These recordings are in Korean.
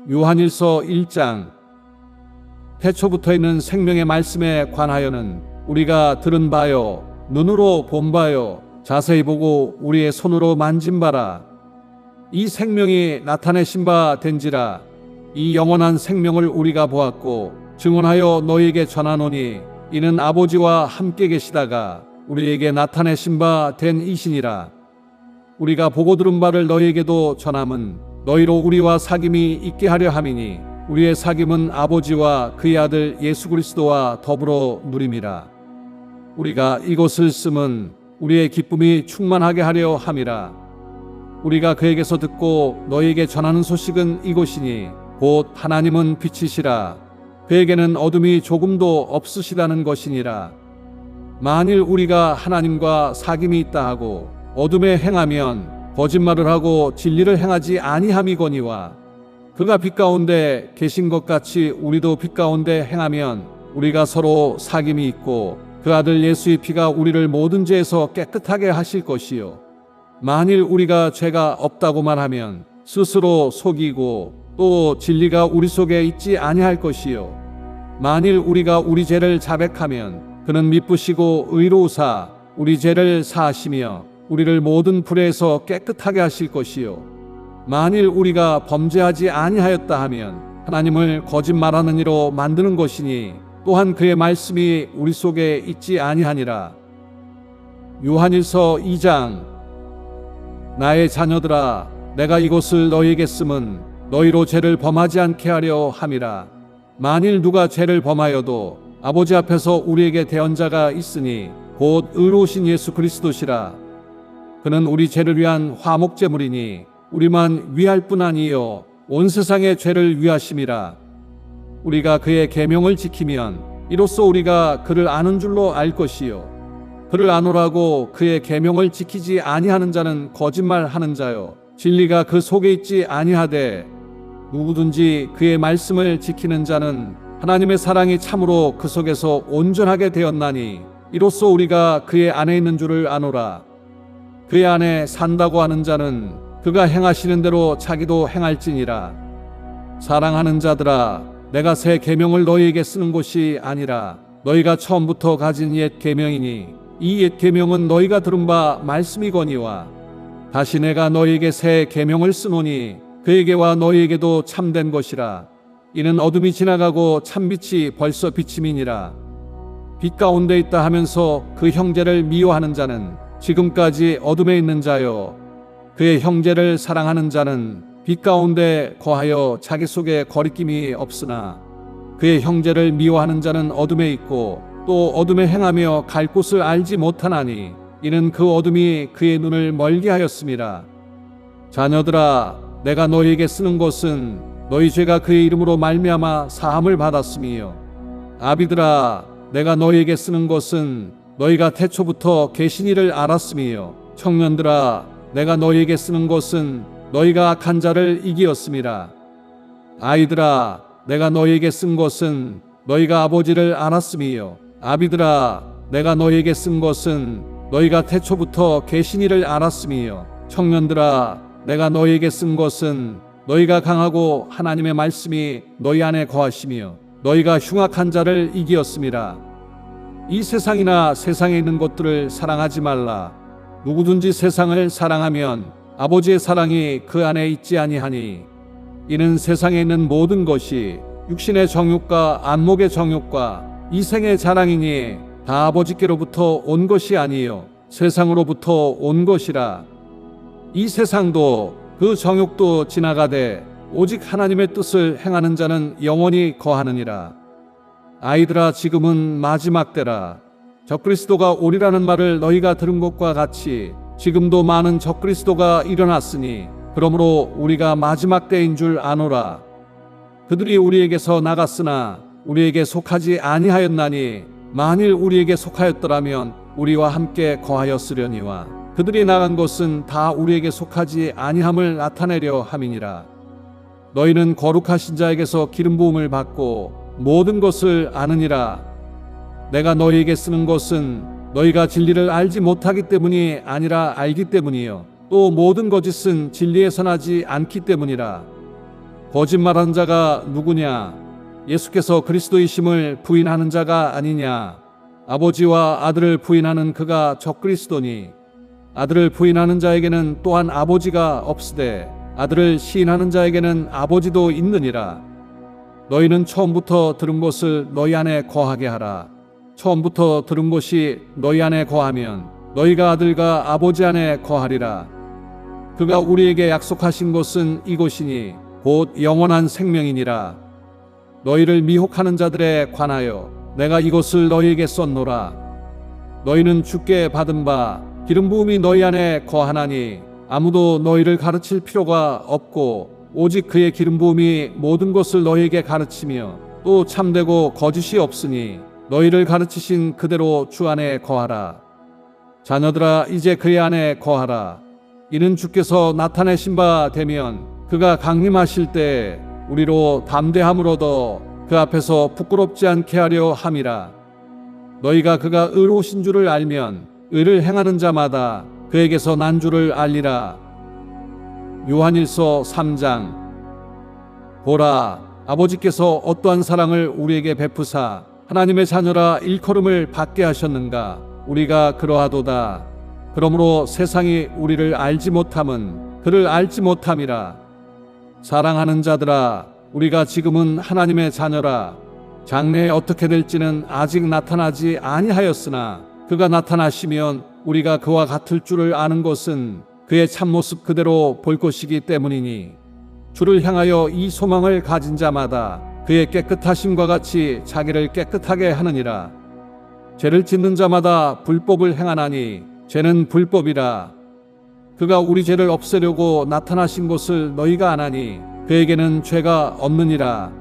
요한일서 1장. 태초부터 있는 생명의 말씀에 관하여는 우리가 들은 바요, 눈으로 본 바요, 자세히 보고 우리의 손으로 만진 바라. 이 생명이 나타내신 바 된지라. 이 영원한 생명을 우리가 보았고 증언하여 너희에게 전하노니 이는 아버지와 함께 계시다가 우리에게 나타내신 바 된 이시니라. 우리가 보고 들은 바를 너희에게도 전함은 너희로 우리와 사귐이 있게 하려 함이니 우리의 사귐은 아버지와 그의 아들 예수 그리스도와 더불어 누림이라. 우리가 이것을 쓰면 우리의 기쁨이 충만하게 하려 함이라. 우리가 그에게서 듣고 너희에게 전하는 소식은 이것이니 곧 하나님은 빛이시라. 그에게는 어둠이 조금도 없으시다는 것이니라. 만일 우리가 하나님과 사귐이 있다 하고 어둠에 행하면 거짓말을 하고 진리를 행하지 아니함이거니와 그가 빛 가운데 계신 것 같이 우리도 빛 가운데 행하면 우리가 서로 사귐이 있고 그 아들 예수의 피가 우리를 모든 죄에서 깨끗하게 하실 것이요. 만일 우리가 죄가 없다고 말하면 스스로 속이고 또 진리가 우리 속에 있지 아니할 것이요. 만일 우리가 우리 죄를 자백하면 그는 미쁘시고 의로우사 우리 죄를 사하시며 우리를 모든 불의에서 깨끗하게 하실 것이요. 만일 우리가 범죄하지 아니하였다 하면 하나님을 거짓말하는 이로 만드는 것이니 또한 그의 말씀이 우리 속에 있지 아니하니라. 요한일서 2장. 나의 자녀들아, 내가 이것을 너희에게 쓰면 너희로 죄를 범하지 않게 하려 함이라. 만일 누가 죄를 범하여도 아버지 앞에서 우리에게 대언자가 있으니 곧 의로우신 예수 그리스도시라. 그는 우리 죄를 위한 화목제물이니 우리만 위할 뿐 아니요 온 세상의 죄를 위하심이라. 우리가 그의 계명을 지키면 이로써 우리가 그를 아는 줄로 알 것이요. 그를 아노라고 그의 계명을 지키지 아니하는 자는 거짓말하는 자요 진리가 그 속에 있지 아니하되 누구든지 그의 말씀을 지키는 자는 하나님의 사랑이 참으로 그 속에서 온전하게 되었나니 이로써 우리가 그의 안에 있는 줄을 아노라. 그의 안에 산다고 하는 자는 그가 행하시는 대로 자기도 행할지니라. 사랑하는 자들아, 내가 새 계명을 너희에게 쓰는 것이 아니라 너희가 처음부터 가진 옛 계명이니 이 옛 계명은 너희가 들은 바 말씀이거니와 다시 내가 너희에게 새 계명을 쓰노니 그에게와 너희에게도 참된 것이라. 이는 어둠이 지나가고 참빛이 벌써 비침이니라. 빛 가운데 있다 하면서 그 형제를 미워하는 자는 지금까지 어둠에 있는 자요 그의 형제를 사랑하는 자는 빛 가운데 거하여 자기 속에 거리낌이 없으나 그의 형제를 미워하는 자는 어둠에 있고 또 어둠에 행하며 갈 곳을 알지 못하나니 이는 그 어둠이 그의 눈을 멀게 하였음이라. 자녀들아, 내가 너희에게 쓰는 것은 너희 죄가 그의 이름으로 말미암아 사함을 받았음이요. 아비들아, 내가 너희에게 쓰는 것은 너희가 태초부터 계신 이를 알았음이요. 청년들아, 내가 너희에게 쓰는 것은 너희가 악한 자를 이기었음이라. 아이들아, 내가 너희에게 쓴 것은 너희가 아버지를 알았음이요. 아비들아, 내가 너희에게 쓴 것은 너희가 태초부터 계신 이를 알았음이요. 청년들아, 내가 너희에게 쓴 것은 너희가 강하고 하나님의 말씀이 너희 안에 거하시며 너희가 흉악한 자를 이기었음이라. 이 세상이나 세상에 있는 것들을 사랑하지 말라. 누구든지 세상을 사랑하면 아버지의 사랑이 그 안에 있지 아니하니 이는 세상에 있는 모든 것이 육신의 정욕과 안목의 정욕과 이생의 자랑이니 다 아버지께로부터 온 것이 아니요 세상으로부터 온 것이라. 이 세상도 그 정욕도 지나가되 오직 하나님의 뜻을 행하는 자는 영원히 거하느니라. 아이들아, 지금은 마지막 때라. 적그리스도가 오리라는 말을 너희가 들은 것과 같이 지금도 많은 적그리스도가 일어났으니 그러므로 우리가 마지막 때인 줄 아노라. 그들이 우리에게서 나갔으나 우리에게 속하지 아니하였나니 만일 우리에게 속하였더라면 우리와 함께 거하였으려니와 그들이 나간 것은 다 우리에게 속하지 아니함을 나타내려 함이니라. 너희는 거룩하신 자에게서 기름 부음을 받고 모든 것을 아느니라. 내가 너희에게 쓰는 것은 너희가 진리를 알지 못하기 때문이 아니라 알기 때문이요 또 모든 거짓은 진리에서 나지 않기 때문이라. 거짓말한 자가 누구냐? 예수께서 그리스도이심을 부인하는 자가 아니냐? 아버지와 아들을 부인하는 그가 적그리스도니 아들을 부인하는 자에게는 또한 아버지가 없으되 아들을 시인하는 자에게는 아버지도 있느니라. 너희는 처음부터 들은 것을 너희 안에 거하게 하라. 처음부터 들은 것이 너희 안에 거하면 너희가 아들과 아버지 안에 거하리라. 그가 우리에게 약속하신 것은 이것이니 곧 영원한 생명이니라. 너희를 미혹하는 자들에 관하여 내가 이것을 너희에게 썼노라. 너희는 주께 받은 바 기름 부음이 너희 안에 거하나니 아무도 너희를 가르칠 필요가 없고 오직 그의 기름 부음이 모든 것을 너희에게 가르치며 또 참되고 거짓이 없으니 너희를 가르치신 그대로 주 안에 거하라. 자녀들아 이제 그의 안에 거하라. 이는 주께서 나타내신 바 되면 그가 강림하실 때 우리로 담대함을 얻어 그 앞에서 부끄럽지 않게 하려 함이라. 너희가 그가 의로우신 줄을 알면 의를 행하는 자마다 그에게서 난 줄을 알리라. 요한일서 3장. 보라, 아버지께서 어떠한 사랑을 우리에게 베푸사 하나님의 자녀라 일컬음을 받게 하셨는가? 우리가 그러하도다. 그러므로 세상이 우리를 알지 못함은 그를 알지 못함이라. 사랑하는 자들아, 우리가 지금은 하나님의 자녀라. 장래에 어떻게 될지는 아직 나타나지 아니하였으나 그가 나타나시면 우리가 그와 같을 줄을 아는 것은 그의 참모습 그대로 볼 것이기 때문이니 주를 향하여 이 소망을 가진 자마다 그의 깨끗하심과 같이 자기를 깨끗하게 하느니라. 죄를 짓는 자마다 불법을 행하나니 죄는 불법이라. 그가 우리 죄를 없애려고 나타나신 것을 너희가 아나니 그에게는 죄가 없느니라.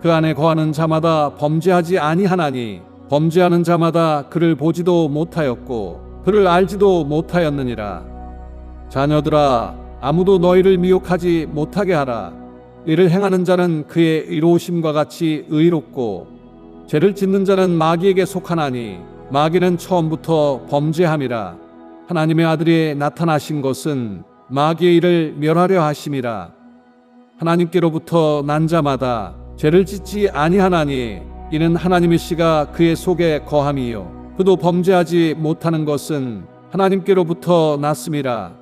그 안에 거하는 자마다 범죄하지 아니하나니 범죄하는 자마다 그를 보지도 못하였고 그를 알지도 못하였느니라. 자녀들아, 아무도 너희를 미혹하지 못하게 하라. 이를 행하는 자는 그의 의로우심과 같이 의롭고 죄를 짓는 자는 마귀에게 속하나니 마귀는 처음부터 범죄함이라. 하나님의 아들이 나타나신 것은 마귀의 일을 멸하려 하심이라. 하나님께로부터 난 자마다 죄를 짓지 아니하나니 이는 하나님의 씨가 그의 속에 거함이요 그도 범죄하지 못하는 것은 하나님께로부터 났음이라.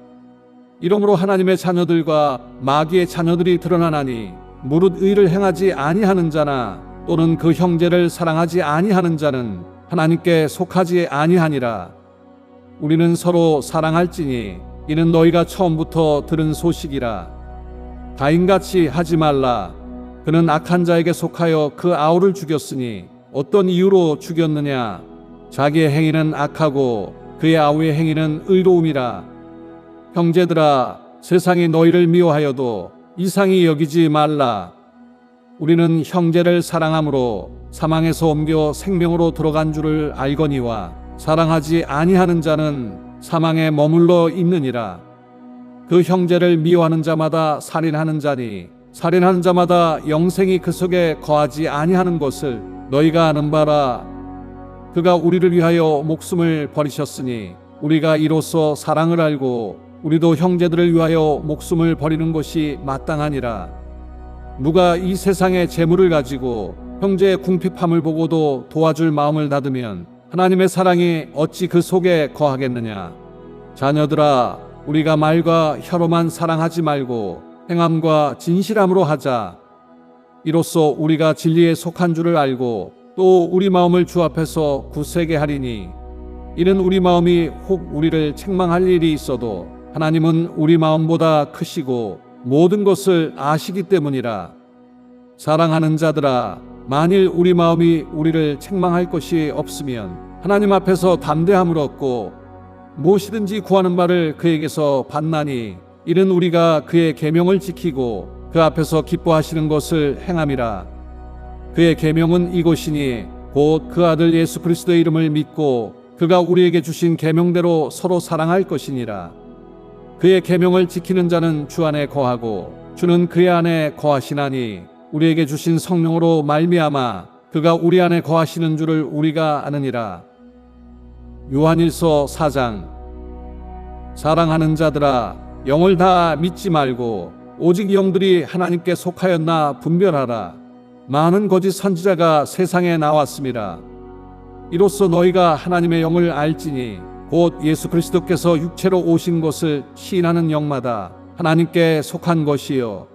이러므로 하나님의 자녀들과 마귀의 자녀들이 드러나나니 무릇 의를 행하지 아니하는 자나 또는 그 형제를 사랑하지 아니하는 자는 하나님께 속하지 아니하니라. 우리는 서로 사랑할지니 이는 너희가 처음부터 들은 소식이라. 가인같이 하지 말라. 그는 악한 자에게 속하여 그 아우를 죽였으니 어떤 이유로 죽였느냐? 자기의 행위는 악하고 그의 아우의 행위는 의로움이라. 형제들아, 세상이 너희를 미워하여도 이상히 여기지 말라. 우리는 형제를 사랑함으로 사망에서 옮겨 생명으로 들어간 줄을 알거니와 사랑하지 아니하는 자는 사망에 머물러 있느니라. 그 형제를 미워하는 자마다 살인하는 자니 살인하는 자마다 영생이 그 속에 거하지 아니하는 것을 너희가 아는 바라. 그가 우리를 위하여 목숨을 버리셨으니 우리가 이로써 사랑을 알고 우리도 형제들을 위하여 목숨을 버리는 것이 마땅하니라. 누가 이 세상의 재물을 가지고 형제의 궁핍함을 보고도 도와줄 마음을 닫으면 하나님의 사랑이 어찌 그 속에 거하겠느냐. 자녀들아, 우리가 말과 혀로만 사랑하지 말고 행함과 진실함으로 하자. 이로써 우리가 진리에 속한 줄을 알고 또 우리 마음을 주 앞에서 굳세게 하리니 이는 우리 마음이 혹 우리를 책망할 일이 있어도 하나님은 우리 마음보다 크시고 모든 것을 아시기 때문이라. 사랑하는 자들아, 만일 우리 마음이 우리를 책망할 것이 없으면 하나님 앞에서 담대함을 얻고 무엇이든지 구하는 바를 그에게서 받나니 이는 우리가 그의 계명을 지키고 그 앞에서 기뻐하시는 것을 행함이라. 그의 계명은 이것이니 곧 그 아들 예수 그리스도의 이름을 믿고 그가 우리에게 주신 계명대로 서로 사랑할 것이니라. 그의 계명을 지키는 자는 주 안에 거하고 주는 그의 안에 거하시나니 우리에게 주신 성령으로 말미암아 그가 우리 안에 거하시는 줄을 우리가 아느니라. 요한일서 4장. 사랑하는 자들아, 영을 다 믿지 말고 오직 영들이 하나님께 속하였나 분별하라. 많은 거짓 선지자가 세상에 나왔습니다. 이로써 너희가 하나님의 영을 알지니 곧 예수 그리스도께서 육체로 오신 것을 시인하는 영마다 하나님께 속한 것이요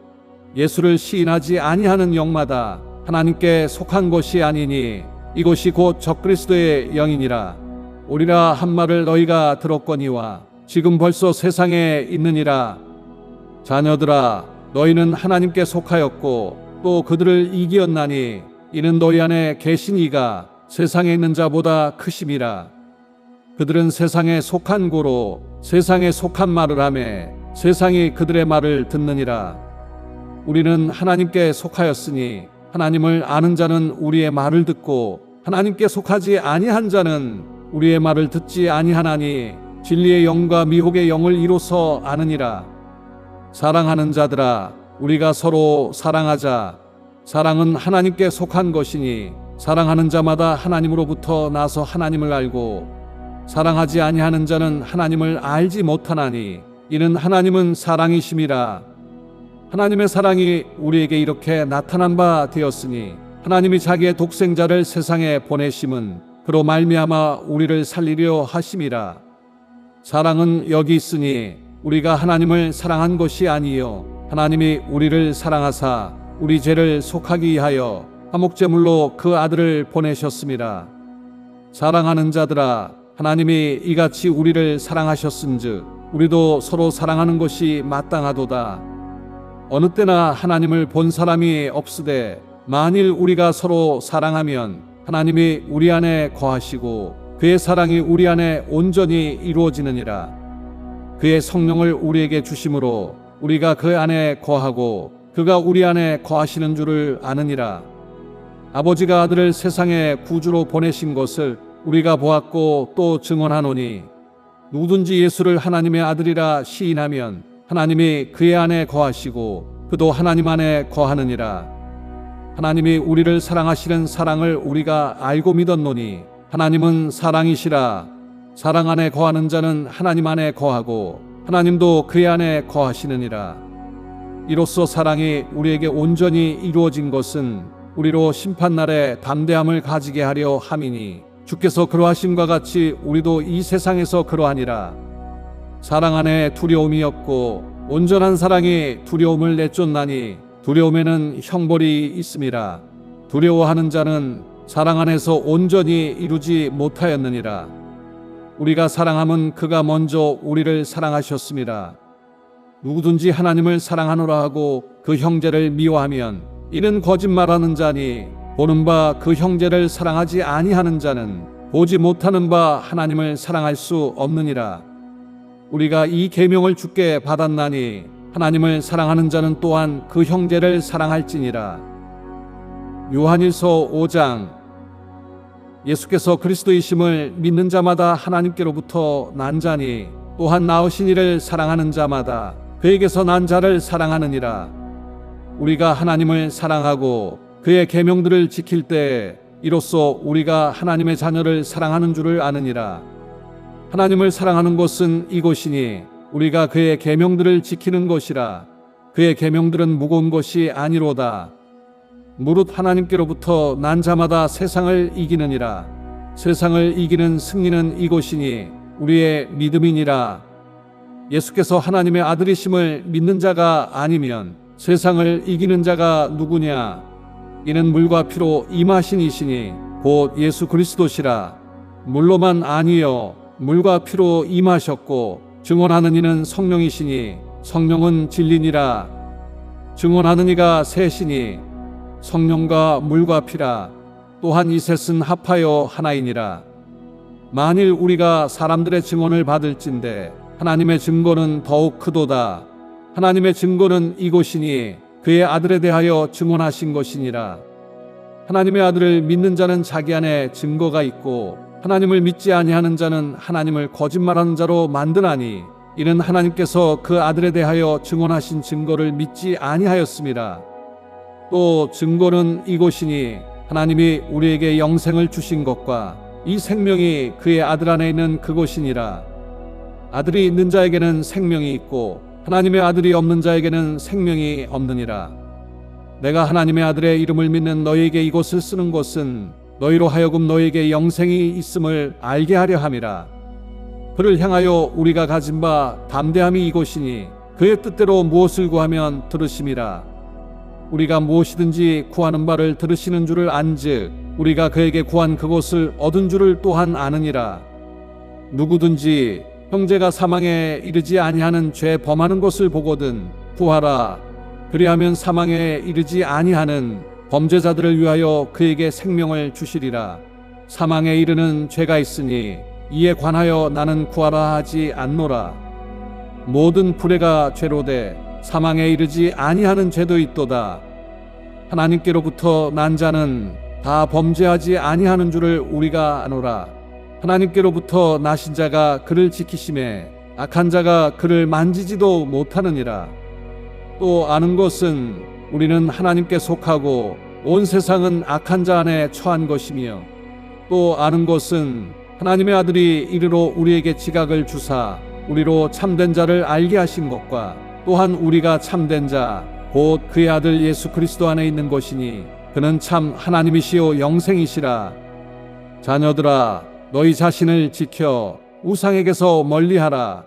예수를 시인하지 아니하는 영마다 하나님께 속한 것이 아니니 이것이 곧 적그리스도의 영이니라. 오리라 한 말을 너희가 들었거니와 지금 벌써 세상에 있느니라. 자녀들아, 너희는 하나님께 속하였고 또 그들을 이기었나니 이는 너희 안에 계신 이가 세상에 있는 자보다 크심이라. 그들은 세상에 속한 고로 세상에 속한 말을 하매 세상이 그들의 말을 듣느니라. 우리는 하나님께 속하였으니 하나님을 아는 자는 우리의 말을 듣고 하나님께 속하지 아니한 자는 우리의 말을 듣지 아니하나니 진리의 영과 미혹의 영을 이로써 아느니라. 사랑하는 자들아, 우리가 서로 사랑하자. 사랑은 하나님께 속한 것이니 사랑하는 자마다 하나님으로부터 나서 하나님을 알고 사랑하지 아니하는 자는 하나님을 알지 못하나니 이는 하나님은 사랑이심이라. 하나님의 사랑이 우리에게 이렇게 나타난 바 되었으니 하나님이 자기의 독생자를 세상에 보내심은 그로 말미암아 우리를 살리려 하심이라. 사랑은 여기 있으니 우리가 하나님을 사랑한 것이 아니요 하나님이 우리를 사랑하사 우리 죄를 속하기 위하여 화목제물로 그 아들을 보내셨습니다. 사랑하는 자들아, 하나님이 이같이 우리를 사랑하셨은즉 우리도 서로 사랑하는 것이 마땅하도다. 어느 때나 하나님을 본 사람이 없으되 만일 우리가 서로 사랑하면 하나님이 우리 안에 거하시고 그의 사랑이 우리 안에 온전히 이루어지느니라. 그의 성령을 우리에게 주심으로 우리가 그 안에 거하고 그가 우리 안에 거하시는 줄을 아느니라. 아버지가 아들을 세상에 구주로 보내신 것을 우리가 보았고 또 증언하노니 누구든지 예수를 하나님의 아들이라 시인하면 하나님이 그의 안에 거하시고 그도 하나님 안에 거하느니라. 하나님이 우리를 사랑하시는 사랑을 우리가 알고 믿었노니 하나님은 사랑이시라. 사랑 안에 거하는 자는 하나님 안에 거하고 하나님도 그의 안에 거하시느니라. 이로써 사랑이 우리에게 온전히 이루어진 것은 우리로 심판날에 담대함을 가지게 하려 함이니 주께서 그러하심과 같이 우리도 이 세상에서 그러하니라. 사랑 안에 두려움이 없고 온전한 사랑이 두려움을 내쫓나니 두려움에는 형벌이 있음이라. 두려워하는 자는 사랑 안에서 온전히 이루지 못하였느니라. 우리가 사랑함은 그가 먼저 우리를 사랑하셨습니다. 누구든지 하나님을 사랑하노라 하고 그 형제를 미워하면 이는 거짓말하는 자니 보는 바 그 형제를 사랑하지 아니하는 자는 보지 못하는 바 하나님을 사랑할 수 없느니라. 우리가 이 계명을 주께 받았나니 하나님을 사랑하는 자는 또한 그 형제를 사랑할지니라. 요한일서 5장. 예수께서 그리스도이심을 믿는 자마다 하나님께로부터 난 자니 또한 나으신 이를 사랑하는 자마다 그에게서 난 자를 사랑하느니라. 우리가 하나님을 사랑하고 그의 계명들을 지킬 때에 이로써 우리가 하나님의 자녀를 사랑하는 줄을 아느니라. 하나님을 사랑하는 것은 이것이니 우리가 그의 계명들을 지키는 것이라. 그의 계명들은 무거운 것이 아니로다. 무릇 하나님께로부터 난 자마다 세상을 이기느니라. 세상을 이기는 승리는 이것이니 우리의 믿음이니라. 예수께서 하나님의 아들이심을 믿는 자가 아니면 세상을 이기는 자가 누구냐? 이는 물과 피로 임하신 이시니 곧 예수 그리스도시라. 물로만 아니요 물과 피로 임하셨고 증언하는 이는 성령이시니 성령은 진리니라. 증언하는 이가 셋이니 성령과 물과 피라. 또한 이 셋은 합하여 하나이니라. 만일 우리가 사람들의 증언을 받을진대 하나님의 증거는 더욱 크도다. 하나님의 증거는 이것이니 그의 아들에 대하여 증언하신 것이니라. 하나님의 아들을 믿는 자는 자기 안에 증거가 있고 하나님을 믿지 아니하는 자는 하나님을 거짓말하는 자로 만드나니 이는 하나님께서 그 아들에 대하여 증언하신 증거를 믿지 아니하였습니다. 또 증거는 이것이니 하나님이 우리에게 영생을 주신 것과 이 생명이 그의 아들 안에 있는 그것이니라. 아들이 있는 자에게는 생명이 있고 하나님의 아들이 없는 자에게는 생명이 없느니라. 내가 하나님의 아들의 이름을 믿는 너희에게 이것을 쓰는 것은 너희로 하여금 너희에게 영생이 있음을 알게 하려 함이라. 그를 향하여 우리가 가진 바 담대함이 이것이니 그의 뜻대로 무엇을 구하면 들으심이라. 우리가 무엇이든지 구하는 바를 들으시는 줄을 안즉 우리가 그에게 구한 그것을 얻은 줄을 또한 아느니라. 누구든지 형제가 사망에 이르지 아니하는 죄 범하는 것을 보거든 구하라. 그리하면 사망에 이르지 아니하는 범죄자들을 위하여 그에게 생명을 주시리라. 사망에 이르는 죄가 있으니 이에 관하여 나는 구하라 하지 않노라. 모든 불의가 죄로되 사망에 이르지 아니하는 죄도 있도다. 하나님께로부터 난 자는 다 범죄하지 아니하는 줄을 우리가 아노라. 하나님께로부터 나신 자가 그를 지키심에 악한 자가 그를 만지지도 못하느니라. 또 아는 것은 우리는 하나님께 속하고 온 세상은 악한 자 안에 처한 것이며, 또 아는 것은 하나님의 아들이 이르러 우리에게 지각을 주사 우리로 참된 자를 알게 하신 것과 또한 우리가 참된 자 곧 그의 아들 예수 그리스도 안에 있는 것이니 그는 참 하나님이시요 영생이시라. 자녀들아, 너희 자신을 지켜 우상에게서 멀리하라.